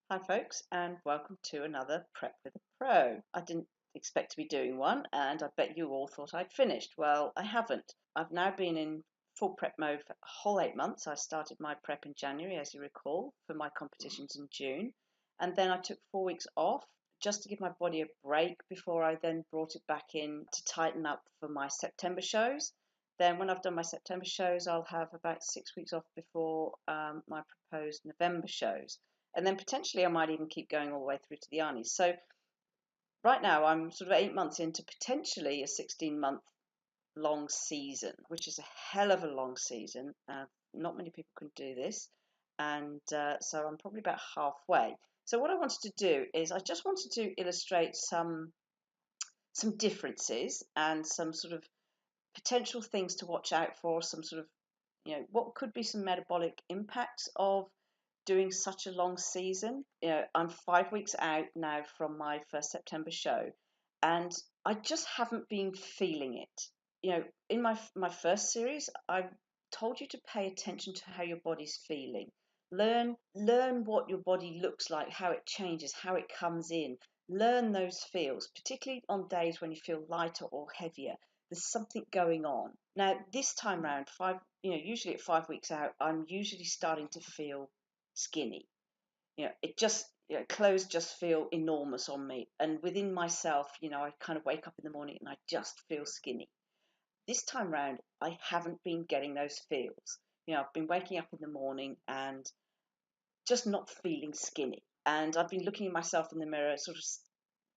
Hi, folks, and welcome to another Prep with a Pro. I didn't expect to be doing one, and I bet you all thought I'd finished. Well, I haven't. I've now been in full prep mode for a whole 8 months. I started my prep in January, as you recall, for my competitions in June, and then I took 4 weeks off just to give my body a break before I then brought it back in to tighten up for my September shows. Then, when I've done my September shows, I'll have about 6 weeks off before my proposed November shows, and then potentially I might even keep going all the way through to the Arnies. So right now I'm sort of 8 months into potentially a 16-month long season, which is a hell of a long season. Not many people can do this, and so I'm probably about halfway. So what I wanted to do is I just wanted to illustrate some differences and some sort of potential things to watch out for, some sort of what could be some metabolic impacts of doing such a long season. I'm 5 weeks out now from my first September show, and I just haven't been feeling it. In my first series, I told you to pay attention to how your body's feeling. Learn what your body looks like, how it changes, how it comes in. Learn those feels, particularly on days when you feel lighter or heavier. There's something going on. Now, this time round, usually at 5 weeks out, I'm usually starting to feel skinny. It just clothes just feel enormous on me, and within myself, I kind of wake up in the morning and I just feel skinny. This time round, I haven't been getting those feels. I've been waking up in the morning and just not feeling skinny, and I've been looking at myself in the mirror, sort of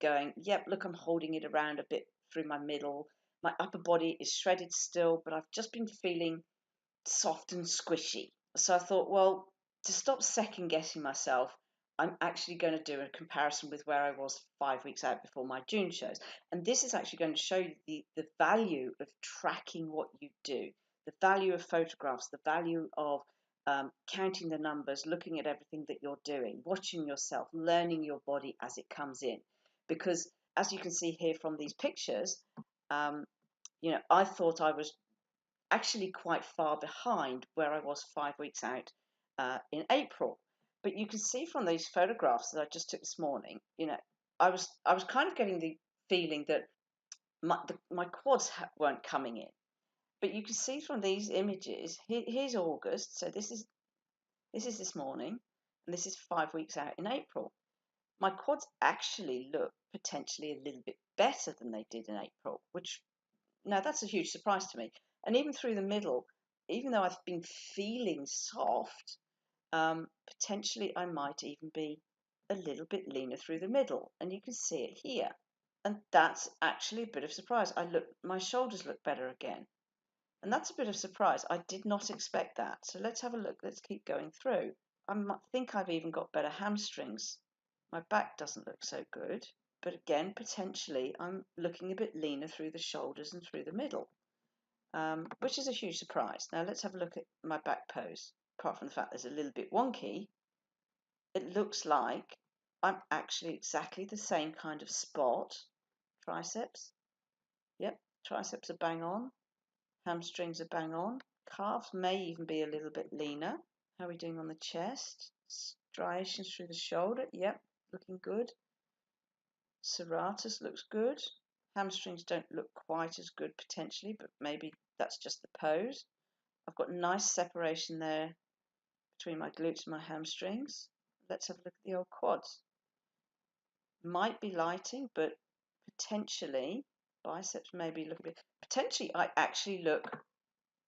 going, yep, look, I'm holding it around a bit through my middle. My upper body is shredded still, but I've just been feeling soft and squishy. So I thought, well, to stop second guessing myself, I'm actually going to do a comparison with where I was 5 weeks out before my June shows. And this is actually going to show you the value of tracking what you do, the value of photographs, the value of counting the numbers, looking at everything that you're doing, watching yourself, learning your body as it comes in. Because as you can see here from these pictures, I thought I was actually quite far behind where I was 5 weeks out in April. But you can see from these photographs that I just took this morning, I was kind of getting the feeling that my quads weren't coming in. But you can see from these images, here's August, so this is this morning, and this is 5 weeks out in April. My quads actually look potentially a little bit better than they did in April, which now that's a huge surprise to me. And even through the middle, even though I've been feeling soft, potentially I might even be a little bit leaner through the middle. And you can see it here. And that's actually a bit of surprise. My shoulders look better again. And that's a bit of surprise. I did not expect that. So let's have a look. Let's keep going through. Think I've even got better hamstrings. My back doesn't look so good. But again, potentially I'm looking a bit leaner through the shoulders and through the middle, which is a huge surprise. Now let's have a look at my back pose. Apart from the fact there's a little bit wonky, it looks like I'm actually exactly the same kind of spot. Triceps, yep, triceps are bang on. Hamstrings are bang on. Calves may even be a little bit leaner. How are we doing on the chest? Striations through the shoulder, yep, looking good. Serratus looks good. Hamstrings don't look quite as good potentially, but maybe that's just the pose. I've got nice separation there between my glutes and my hamstrings. Let's have a look at the old quads. Might be lighting, but potentially biceps maybe look a bit. Potentially, I actually look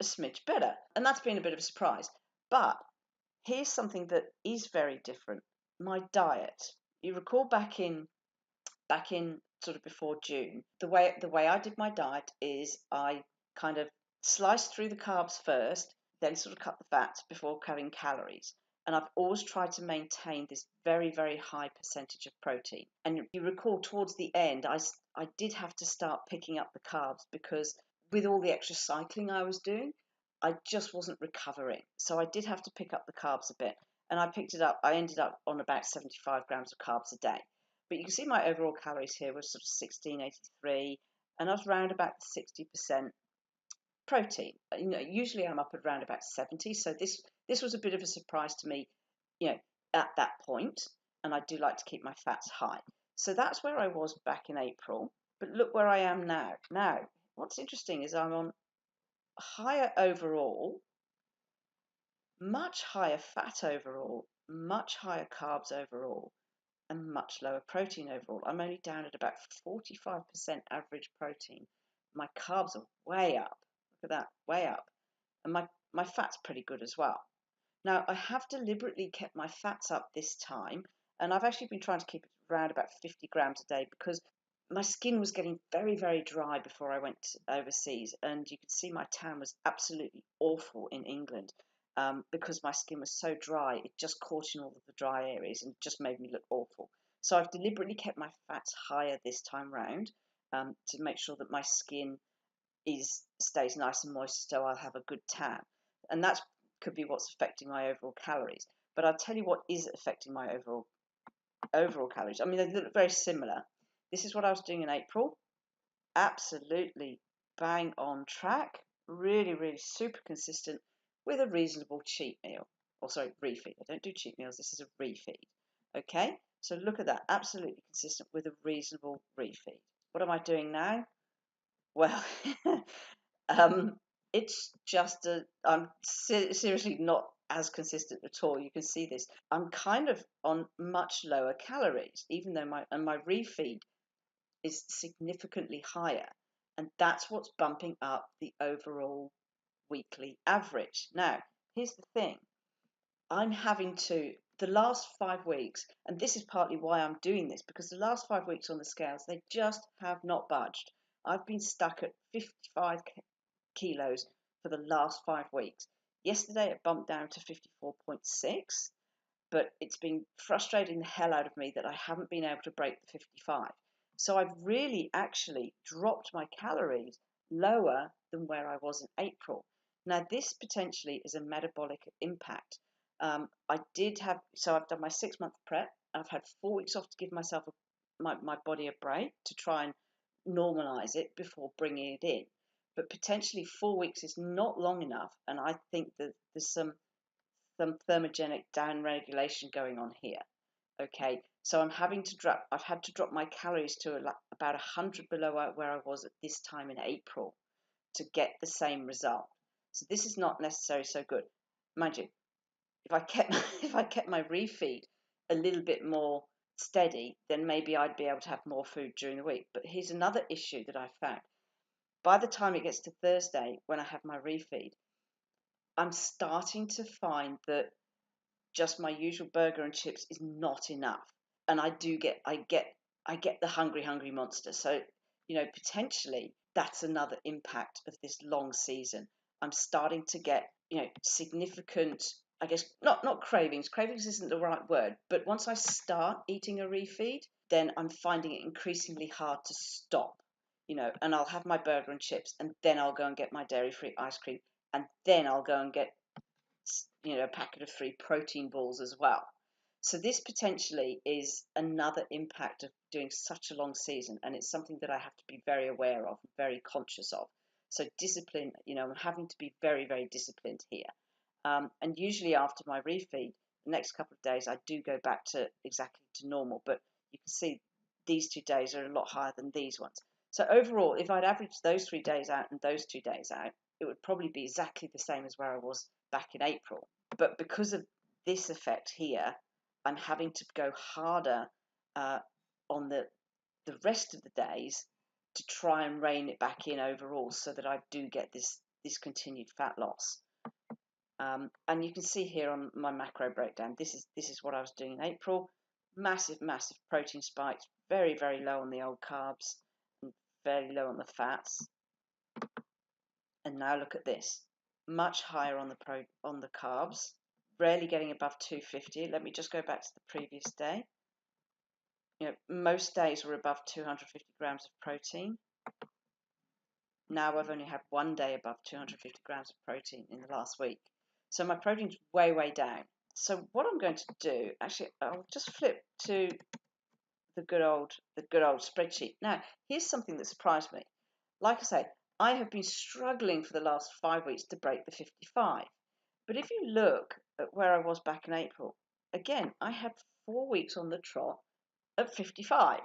a smidge better, and that's been a bit of a surprise. But here's something that is very different: my diet. You recall back in sort of before June, the way I did my diet is I kind of sliced through the carbs first, then sort of cut the fats before cutting calories. And I've always tried to maintain this very, very high percentage of protein. And you recall towards the end, I did have to start picking up the carbs because with all the extra cycling I was doing, I just wasn't recovering. So I did have to pick up the carbs a bit. And I picked it up, I ended up on about 75 grams of carbs a day. But you can see my overall calories here was sort of 1683, and I was around about 60% protein. Usually I'm up at around about 70, so this was a bit of a surprise to me, at that point. and I do like to keep my fats high. So that's where I was back in April, but look where I am now. Now, what's interesting is I'm on higher overall, much higher fat overall, much higher carbs overall, and much lower protein overall. I'm only down at about 45% average protein. My carbs are way up. Look at that, way up. And my fat's pretty good as well. Now, I have deliberately kept my fats up this time, and I've actually been trying to keep it around about 50 grams a day because my skin was getting very, very dry before I went overseas, and you could see my tan was absolutely awful in England because my skin was so dry. It just caught in all of the dry areas and just made me look awful. So I've deliberately kept my fats higher this time round to make sure that my skin stays nice and moist, so I'll have a good tan. And that could be what's affecting my overall calories. But I'll tell you what is affecting my overall calories. I mean, they look very similar. This is what I was doing in April. Absolutely bang on track. Really, really super consistent with a reasonable cheat meal. Or sorry, refeed. I don't do cheat meals. This is a refeed. Okay, so look at that. Absolutely consistent with a reasonable refeed. What am I doing now? Well, Um, it's just I'm seriously not as consistent at all. You can see this. I'm kind of on much lower calories, even though my refeed is significantly higher, and that's what's bumping up the overall weekly average. Now, here's the thing. I'm having to the last 5 weeks, and this is partly why I'm doing this, because the last 5 weeks on the scales, they just have not budged. I've been stuck at 55 kilos for the last 5 weeks. Yesterday it bumped down to 54.6, but it's been frustrating the hell out of me that I haven't been able to break the 55. So I've really actually dropped my calories lower than where I was in April. Now, this potentially is a metabolic impact. I've done my 6 month prep. I've had 4 weeks off to give myself my body a break to try and normalize it before bringing it in. But potentially 4 weeks is not long enough, and I think that there's some thermogenic downregulation going on here. Okay, so I've had to drop my calories to about 100 below where I was at this time in April to get the same result. So this is not necessarily so good. Mind you, if I kept if I kept my refeed a little bit more steady, then maybe I'd be able to have more food during the week. But here's another issue that I found. By the time it gets to Thursday, when I have my refeed, I'm starting to find that just my usual burger and chips is not enough, and I get the hungry monster. So potentially that's another impact of this long season. I'm starting to get significant, I guess, not cravings. Cravings isn't the right word, but once I start eating a refeed, then I'm finding it increasingly hard to stop. And I'll have my burger and chips, and then I'll go and get my dairy-free ice cream, and then I'll go and get a packet of 3 protein balls as well. So this potentially is another impact of doing such a long season, and it's something that I have to be very aware of, very conscious of. So discipline, I'm having to be very, very disciplined here. And usually after my refeed, the next couple of days, I do go back to exactly to normal. But you can see these 2 days are a lot higher than these ones. So overall, if I'd averaged those 3 days out and those 2 days out, it would probably be exactly the same as where I was back in April. But because of this effect here, I'm having to go harder on the rest of the days to try and rein it back in overall, so that I do get this continued fat loss. And you can see here on my macro breakdown, this is what I was doing in April. Massive protein spikes, very, very low on the old carbs, and very low on the fats. And now look at this, much higher on the carbs, rarely getting above 250. Let me just go back to the previous day. Most days were above 250 grams of protein. Now I've only had one day above 250 grams of protein in the last week. So my protein's way, way down. So what I'm going to do, actually, I'll just flip to the good old spreadsheet. Now, here's something that surprised me. Like I say, I have been struggling for the last 5 weeks to break the 55. But if you look at where I was back in April, 55 is 100% again, I had 4 weeks on the trot at 55.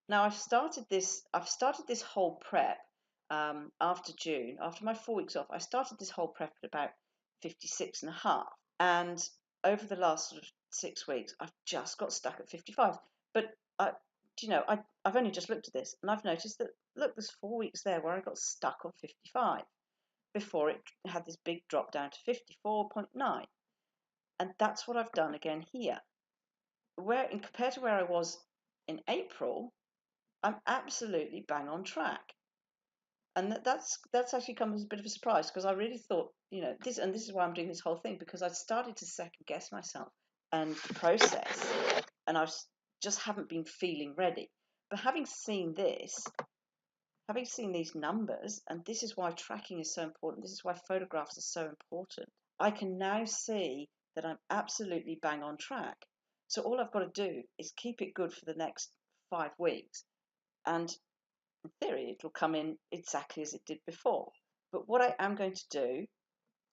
Now I've started this whole prep after June, after my 4 weeks off. I started this whole prep at about 56 and a half. And over the last sort of 6 weeks, I've just got stuck at 55. But I've only just looked at this and I've noticed that, look, there's 4 weeks there where I got stuck on 55 before it had this big drop down to 54.9. And that's what I've done again here. Compared to where I was in April, I'm absolutely bang on track. And that's actually come as a bit of a surprise, because I really thought, this is why I'm doing this whole thing, because I started to second guess myself and the process, and I just haven't been feeling ready. But having seen these numbers, and this is why tracking is so important, this is why photographs are so important, I can now see that I'm absolutely bang on track. So all I've got to do is keep it good for the next 5 weeks, and in theory, it'll come in exactly as it did before. But what I am going to do,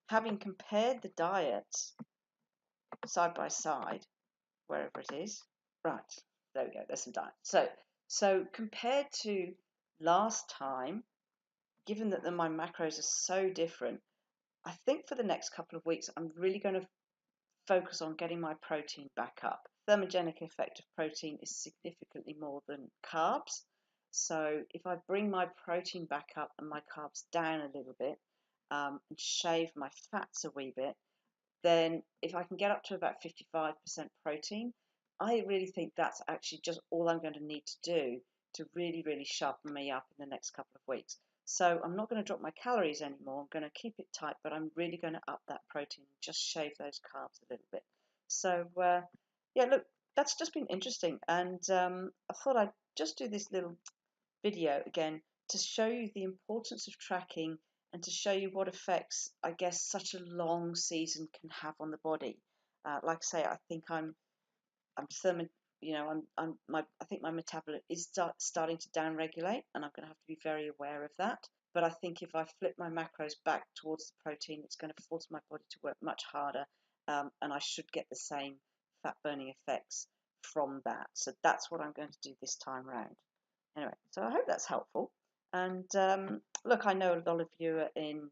having compared the diets side by side, wherever it is, right, there we go, there's some diet. So compared to last time, given that my macros are so different, I think for the next couple of weeks, I'm really going to focus on getting my protein back up. Thermogenic effect of protein is significantly more than carbs. So if I bring my protein back up and my carbs down a little bit, and shave my fats a wee bit, then if I can get up to about 55% protein, I really think that's actually just all I'm going to need to do to really, really sharpen me up in the next couple of weeks. So I'm not going to drop my calories anymore. I'm going to keep it tight, but I'm really going to up that protein and just shave those carbs a little bit. So, yeah, look, that's just been interesting. And I thought I'd just do this little video again to show you the importance of tracking and to show you what effects, I guess, such a long season can have on the body. Like I say, I think I'm thermo, I think my metabolism is starting to downregulate, and I'm going to have to be very aware of that. But I think if I flip my macros back towards the protein, it's going to force my body to work much harder, and I should get the same fat burning effects from that. So that's what I'm going to do this time round. Anyway, so I hope that's helpful. And look, I know a lot of you are in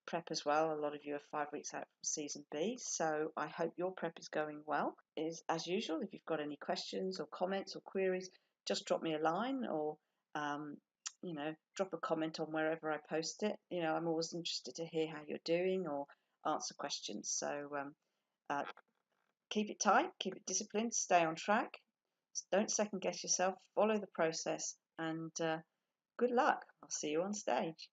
prep as well. A lot of you are 5 weeks out from season B, so I hope your prep is going well. As usual, if you've got any questions or comments or queries, just drop me a line, or drop a comment on wherever I post it. I'm always interested to hear how you're doing or answer questions. So keep it tight, keep it disciplined, stay on track. Don't second guess yourself, follow the process, and good luck. I'll see you on stage.